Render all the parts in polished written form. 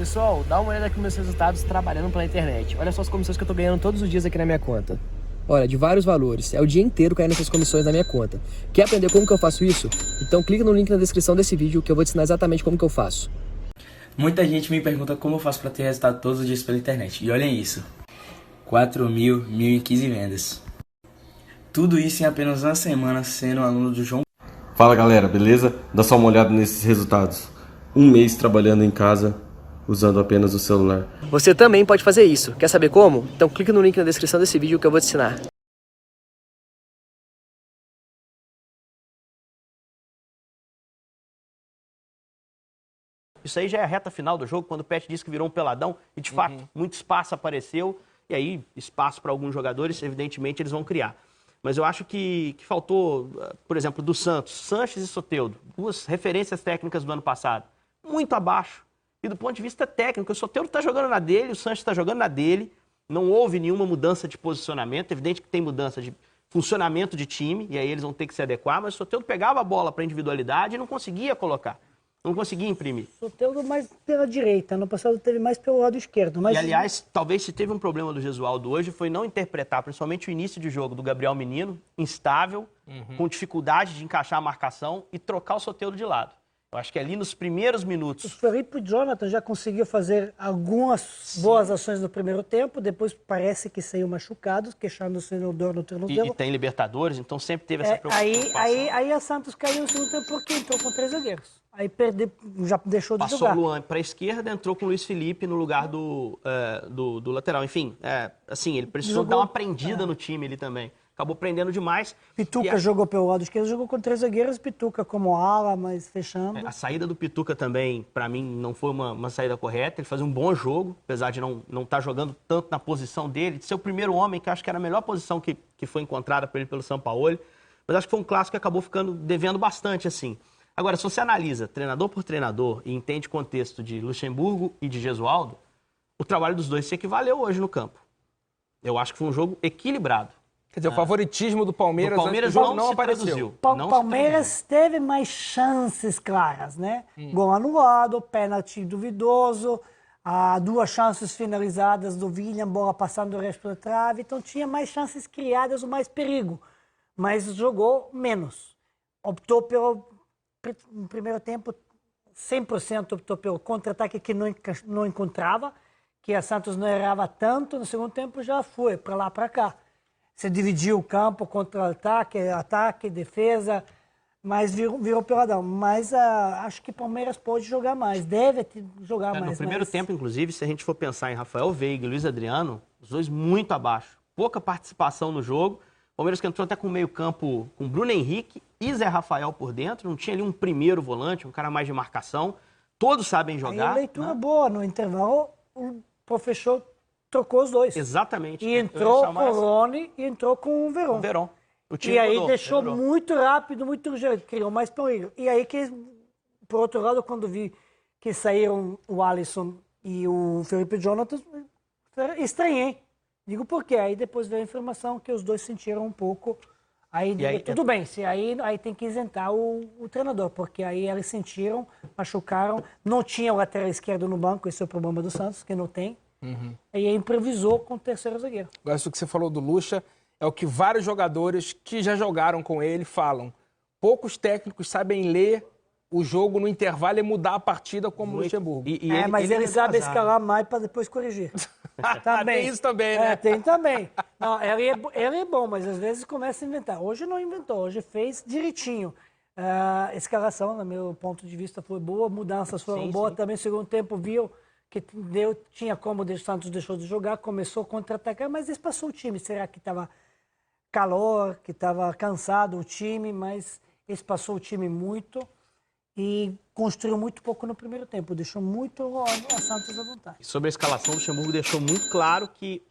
Pessoal, dá uma olhada aqui nos meus resultados trabalhando pela internet. Olha só as comissões que eu tô ganhando todos os dias aqui na minha conta. Olha, de vários valores. É o dia inteiro caindo essas comissões na minha conta. Quer aprender como que eu faço isso? Então clica no link na descrição desse vídeo que eu vou te ensinar exatamente como que eu faço. Muita gente me pergunta como eu faço para ter resultado todos os dias pela internet. E olhem isso. 4.015 vendas. Tudo isso em apenas uma semana sendo aluno do João. Fala galera, beleza? Dá só uma olhada nesses resultados. Um mês trabalhando em casa, usando apenas o celular. Você também pode fazer isso. Quer saber como? Então clica no link na descrição desse vídeo que eu vou te ensinar. Isso aí já é a reta final do jogo, quando o Pet disse que virou um peladão e, de fato, muito espaço apareceu. E aí, espaço para alguns jogadores, evidentemente, eles vão criar. Mas eu acho que faltou, por exemplo, do Santos, Sanches e Soteldo, duas referências técnicas do ano passado, muito abaixo. E do ponto de vista técnico, o Soteldo está jogando na dele, o Sanches está jogando na dele. Não houve nenhuma mudança de posicionamento. É evidente que tem mudança de funcionamento de time, e aí eles vão ter que se adequar. Mas o Soteldo pegava a bola para individualidade e não conseguia colocar. Não conseguia imprimir. Soteldo mais pela direita, no passado teve mais pelo lado esquerdo. Mas... E, aliás, talvez se teve um problema do Gesualdo hoje foi não interpretar, principalmente o início de jogo do Gabriel Menino, instável, com dificuldade de encaixar a marcação e trocar o Soteldo de lado. Eu acho que ali nos primeiros minutos... O Felipe Jonathan já conseguiu fazer algumas boas ações no primeiro tempo, depois parece que saiu machucado, queixando-se no dor no tornozelo. E tem Libertadores, então sempre teve essa preocupação. Aí a Santos caiu no segundo tempo porque entrou com 3 zagueiros. Aí já deixou de jogar. Passou o Luan para a esquerda, entrou com o Luiz Felipe no lugar do lateral. Enfim, assim, ele precisou dar uma prendida no time ali também. Acabou prendendo demais. Pituca jogou pelo lado esquerdo, jogou com 3 zagueiros, Pituca como ala, mas fechando. A saída do Pituca também, para mim, não foi uma saída correta. Ele fazia um bom jogo, apesar de não estar jogando tanto na posição dele, de ser o primeiro homem, que acho que era a melhor posição que foi encontrada por ele pelo Sampaoli. Mas acho que foi um clássico que acabou ficando devendo bastante, assim. Agora, se você analisa treinador por treinador e entende o contexto de Luxemburgo e de Gesualdo, o trabalho dos dois se equivaleu hoje no campo. Eu acho que foi um jogo equilibrado. Quer dizer, o favoritismo do Palmeiras, não apareceu. Palmeiras teve mais chances claras, né? Gol anulado, pênalti duvidoso, 2 chances finalizadas do William, bola passando o resto da trave. Então tinha mais chances criadas, o mais perigo. Mas jogou menos. Optou pelo... No primeiro tempo, 100% optou pelo contra-ataque que não encontrava, que a Santos não errava tanto. No segundo tempo já foi para lá, para cá. Você dividiu o campo, contra-ataque, defesa, mas virou peladão. Mas acho que o Palmeiras pode jogar mais, deve jogar mais. No primeiro tempo, inclusive, se a gente for pensar em Rafael Veiga e Luiz Adriano, os dois muito abaixo. Pouca participação no jogo. O Palmeiras que entrou até com meio campo com Bruno Henrique e Zé Rafael por dentro. Não tinha ali um primeiro volante, um cara mais de marcação. Todos sabem jogar. Aí a leitura boa. No intervalo, o professor trocou os dois. Exatamente. E entrou com o Rony e entrou com o Verón. O time e aí mudou, deixou muito rápido, muito ligeiro, criou mais perigo. E aí, por outro lado, quando vi que saíram o Alisson e o Felipe Jonathan, estranhei. Digo por quê? Aí depois veio a informação que os dois sentiram um pouco. Aí tudo bem, aí tem que isentar o treinador, porque aí eles sentiram, machucaram, não tinha o lateral esquerdo no banco, esse é o problema do Santos, que não tem. Aí improvisou com o terceiro zagueiro. Agora, isso que você falou do Lucha é o que vários jogadores que já jogaram com ele falam. Poucos técnicos sabem ler o jogo no intervalo e mudar a partida como o Luxemburgo. Mas ele sabe escalar mais para depois corrigir. Tem isso também, né? Tem também. Não, ele é bom, mas às vezes começa a inventar. Hoje não inventou, hoje fez direitinho. A escalação, no meu ponto de vista, foi boa, mudanças foram boas. Também no segundo tempo viu que tinha como o Santos deixou de jogar, começou a contra-atacar, mas espaçou o time. Será que estava calor, que estava cansado o time, mas espaçou o time muito e construiu muito pouco no primeiro tempo, deixou muito a Santos à vontade. Sobre a escalação, o Luxemburgo deixou muito claro que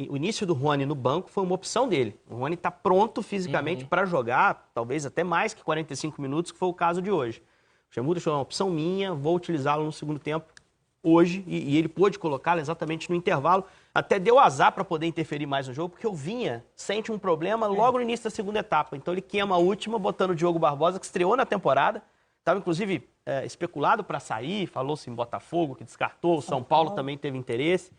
o início do Rony no banco foi uma opção dele. O Rony está pronto fisicamente para jogar, talvez até mais que 45 minutos, que foi o caso de hoje. O Luxemburgo deixou uma opção minha, vou utilizá-lo no segundo tempo hoje, e ele pôde colocá-lo exatamente no intervalo. Até deu azar para poder interferir mais no jogo, porque o Vinha sente um problema logo no início da segunda etapa. Então ele queima a última, botando o Diogo Barbosa, que estreou na temporada. Estava, inclusive, especulado para sair, falou-se em Botafogo, que descartou, o São Paulo também teve interesse.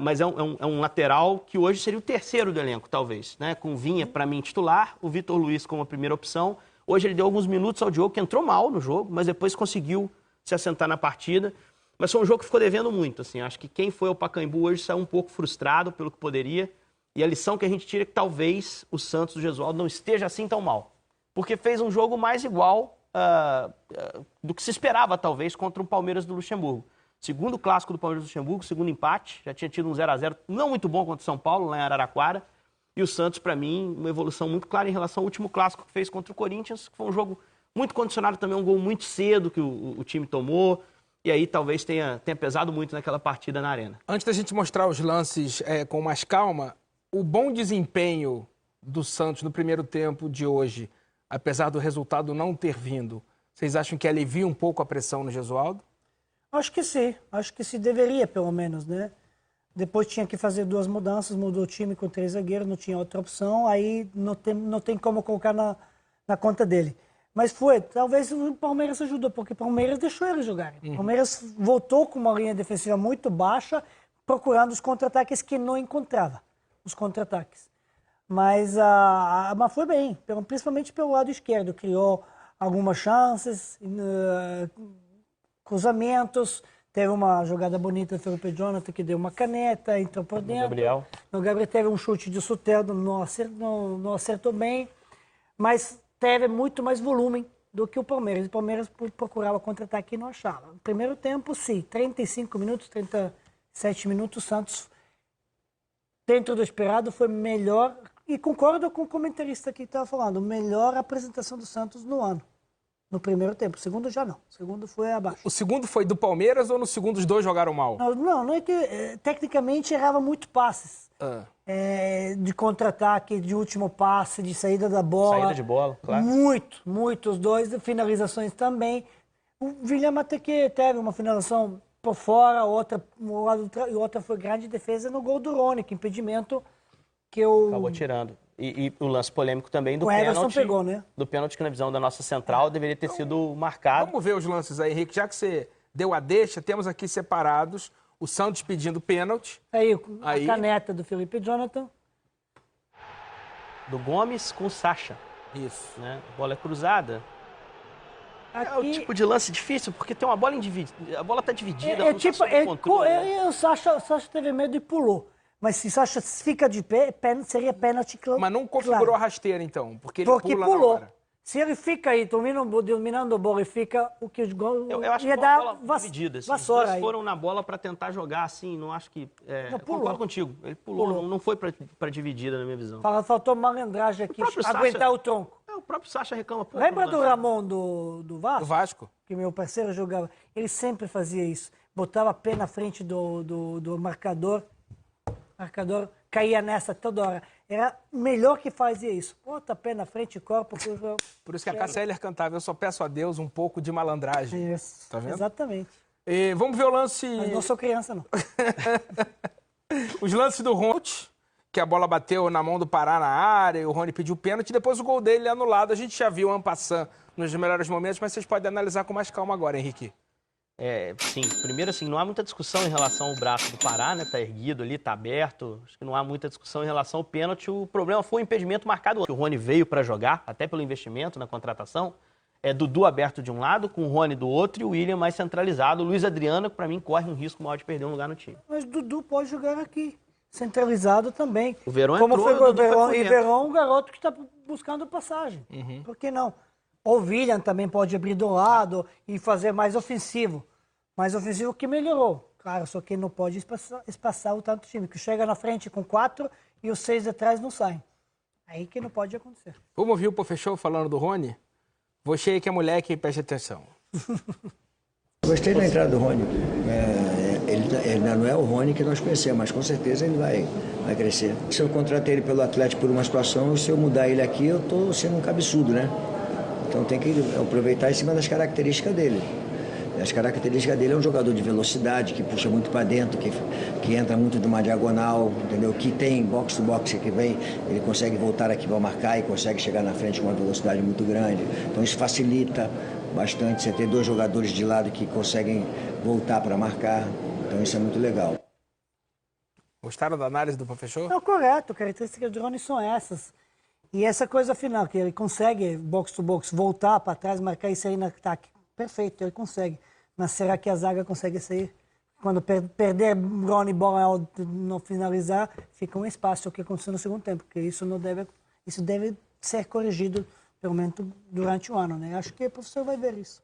Mas é um lateral que hoje seria o terceiro do elenco, talvez, né? Com o Vinha, para mim, titular, o Vitor Luiz como a primeira opção. Hoje ele deu alguns minutos ao Diogo, que entrou mal no jogo, mas depois conseguiu se assentar na partida. Mas foi um jogo que ficou devendo muito, assim. Acho que quem foi ao Pacaembu hoje saiu um pouco frustrado pelo que poderia. E a lição que a gente tira é que talvez o Santos do Gesualdo não esteja assim tão mal. Porque fez um jogo mais igual do que se esperava, talvez, contra o Palmeiras do Luxemburgo. Segundo clássico do Palmeiras do Luxemburgo, segundo empate, já tinha tido um 0-0 não muito bom contra o São Paulo, lá em Araraquara. E o Santos, para mim, uma evolução muito clara em relação ao último clássico que fez contra o Corinthians, que foi um jogo muito condicionado também, um gol muito cedo que o time tomou. E aí talvez tenha pesado muito naquela partida na Arena. Antes da gente mostrar os lances com mais calma, o bom desempenho do Santos no primeiro tempo de hoje, apesar do resultado não ter vindo, vocês acham que alivia um pouco a pressão no Gesualdo? Acho que se deveria, pelo menos, né? Depois tinha que fazer 2 mudanças, mudou o time com 3 zagueiros, não tinha outra opção, aí não tem como colocar na conta dele. Mas talvez o Palmeiras ajudou, porque o Palmeiras deixou eles jogarem. O Palmeiras voltou com uma linha defensiva muito baixa, procurando os contra-ataques que não encontrava, os contra-ataques. Mas foi bem, principalmente pelo lado esquerdo, criou algumas chances, cruzamentos, teve uma jogada bonita do Felipe Jonathan que deu uma caneta, entrou por dentro. O Gabriel teve um chute de Soteldo, não acertou bem, mas teve muito mais volume do que o Palmeiras. O Palmeiras procurava contra-ataque e não achava. No primeiro tempo, sim, 35 minutos, 37 minutos, o Santos, dentro do esperado, foi melhor, e concordo com o comentarista que estava falando, melhor apresentação do Santos no ano. No primeiro tempo. O segundo já não. O segundo foi abaixo. O segundo foi do Palmeiras ou no segundo os dois jogaram mal? Não é que tecnicamente errava muito passes. De contra-ataque, de último passe, de saída da bola. Saída de bola, claro. Muito. Os dois, finalizações também. O William até que teve uma finalização por fora, outra foi grande defesa no gol do Rony, que impedimento que o... Acabou tirando. E o lance polêmico também do o Everson pênalti. Pegou, né? Do pênalti que na visão da nossa central deveria ter sido marcado. Vamos ver os lances aí, Henrique. Já que você deu a deixa, temos aqui separados o Santos pedindo pênalti. Aí. A caneta do Felipe Jonathan. Do Gomes com o Sacha. Isso. Né? A bola é cruzada. Aqui... É o tipo de lance difícil, porque tem uma bola dividida. A bola está dividida. O Sacha teve medo e pulou. Mas se o Sacha fica de pé, seria pênalti claro. Mas não configurou a rasteira, então? Porque ele pula pulou. Na hora. Se ele fica aí, dominando a bola e fica o que os gols... Eu acho que dar bola dividida. Assim. Vassoura. Os dois aí. foram na bola para tentar jogar assim, não acho que... Não, pulou. Concordo contigo. Ele pulou. Não foi para dividida, na minha visão. Faltou malandragem aqui, aguentar o tronco. O próprio Sacha reclama pouco. Lembra do Ramon do Vasco? Do Vasco. Que meu parceiro jogava. Ele sempre fazia isso. Botava a pé na frente do marcador. Marcador caía nessa toda hora. Era o melhor que fazia isso. Bota a pé na frente e corpo. Por isso que a Cássia Eller cantava, eu só peço a Deus um pouco de malandragem. Isso. Tá vendo? Exatamente. E vamos ver o lance... Mas não sou criança, não. Os lances do Rony, que a bola bateu na mão do Pará na área, e o Rony pediu pênalti, depois o gol dele é anulado. A gente já viu o en passant nos melhores momentos, mas vocês podem analisar com mais calma agora, Henrique. Sim, primeiro assim, não há muita discussão em relação ao braço do Pará, né? Tá erguido ali, tá aberto. Acho que não há muita discussão em relação ao pênalti. O problema foi o impedimento marcado. O Rony veio para jogar, até pelo investimento na contratação. Dudu aberto de um lado, com o Rony do outro e o William mais centralizado. O Luiz Adriano, que para mim corre um risco maior de perder um lugar no time. Mas Dudu pode jogar aqui, centralizado também. O Verón Como entrou, foi o Dudu foi e Verón, um garoto que está buscando passagem. Por que não? O William também pode abrir do lado e fazer mais ofensivo. Mais ofensivo que melhorou. Claro, só que não pode espaçar o tanto time, que chega na frente com 4 e os 6 atrás não saem. Aí que não pode acontecer. Vamos ouvir o professor falando do Rony? Você que é moleque, preste atenção. Gostei da entrada do Rony. Ele não é o Rony que nós conhecemos, mas com certeza ele vai crescer. Se eu contratei ele pelo Atlético por uma situação, se eu mudar ele aqui, eu estou sendo um cabeçudo, né? Então tem que aproveitar em cima das características dele. As características dele é um jogador de velocidade, que puxa muito para dentro, que entra muito de uma diagonal, entendeu? Que tem box-to-box, que vem, ele consegue voltar aqui para marcar e consegue chegar na frente com uma velocidade muito grande. Então isso facilita, bastante. Você ter 2 jogadores de lado que conseguem voltar para marcar. Então isso é muito legal. Gostaram da análise do professor? Não, correto. Características de Rony são essas. E essa coisa final, que ele consegue, box to box, voltar para trás, marcar e sair no ataque. Perfeito, ele consegue. Mas será que a zaga consegue sair? Quando perder Rony e bola não finalizar, fica um espaço, o que aconteceu no segundo tempo. Porque isso deve ser corrigido, pelo menos durante o ano, né? Acho que o professor vai ver isso.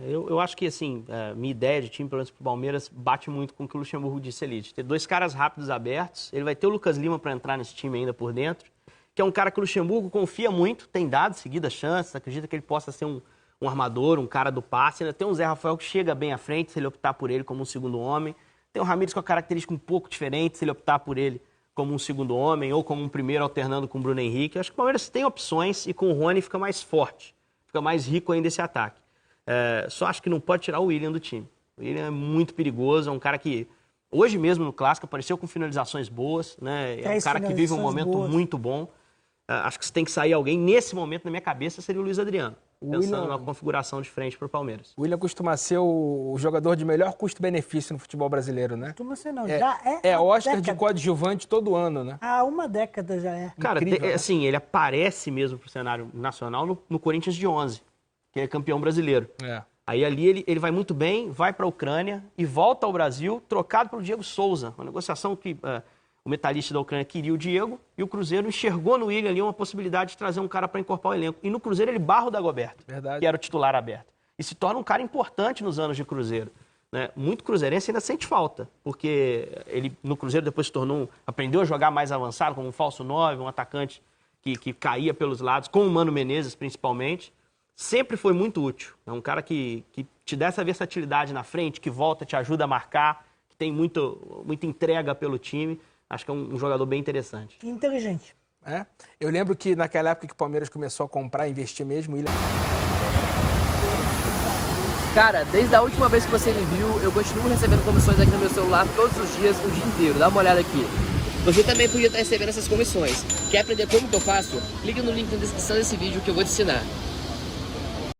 Eu acho que, assim, minha ideia de time, pelo menos pro Palmeiras, bate muito com o que o Luxemburgo disse ali. De ter 2 caras rápidos abertos. Ele vai ter o Lucas Lima para entrar nesse time ainda por dentro, que é um cara que o Luxemburgo confia muito, tem dado seguidas chances, acredita que ele possa ser um armador, um cara do passe. Ainda tem um Zé Rafael que chega bem à frente, se ele optar por ele como um segundo homem. Tem o Ramires com a característica um pouco diferente, se ele optar por ele como um segundo homem ou como um primeiro alternando com o Bruno Henrique. Eu acho que o Palmeiras tem opções e com o Rony fica mais forte, fica mais rico ainda esse ataque. Só acho que não pode tirar o William do time. O William é muito perigoso, é um cara que hoje mesmo no Clássico apareceu com finalizações boas, né? É um cara que vive um momento muito bom. Acho que se tem que sair alguém, nesse momento, na minha cabeça, seria o Luiz Adriano. Pensando numa configuração de frente para o Palmeiras. O William costuma ser o jogador de melhor custo-benefício no futebol brasileiro, né? Costuma ser não, já é Oscar de coadjuvante todo ano, né? Há uma década já é. Cara, Incrível, né? assim, ele aparece mesmo pro cenário nacional no Corinthians de 11, que é campeão brasileiro. Aí ali ele vai muito bem, vai para a Ucrânia e volta ao Brasil, trocado pelo Diego Souza. Uma negociação que o metalista da Ucrânia queria o Diego e o Cruzeiro enxergou no William ali uma possibilidade de trazer um cara para encorpar o elenco. E no Cruzeiro ele barra o Dagoberto, que era o titular aberto. E se torna um cara importante nos anos de Cruzeiro. Né? Muito cruzeirense ainda sente falta, porque ele no Cruzeiro depois se tornou, aprendeu a jogar mais avançado, como um falso 9, um atacante que caía pelos lados, com o Mano Menezes principalmente. Sempre foi muito útil. É um cara que te dá essa versatilidade na frente, que volta, te ajuda a marcar, que tem muita entrega pelo time. Acho que é um jogador bem interessante. Inteligente. Eu lembro que naquela época que o Palmeiras começou a comprar, investir mesmo, ele... Cara, desde a última vez que você me viu, eu continuo recebendo comissões aqui no meu celular todos os dias, o dia inteiro. Dá uma olhada aqui. Você também podia estar recebendo essas comissões. Quer aprender como que eu faço? Clique no link na descrição desse vídeo que eu vou te ensinar.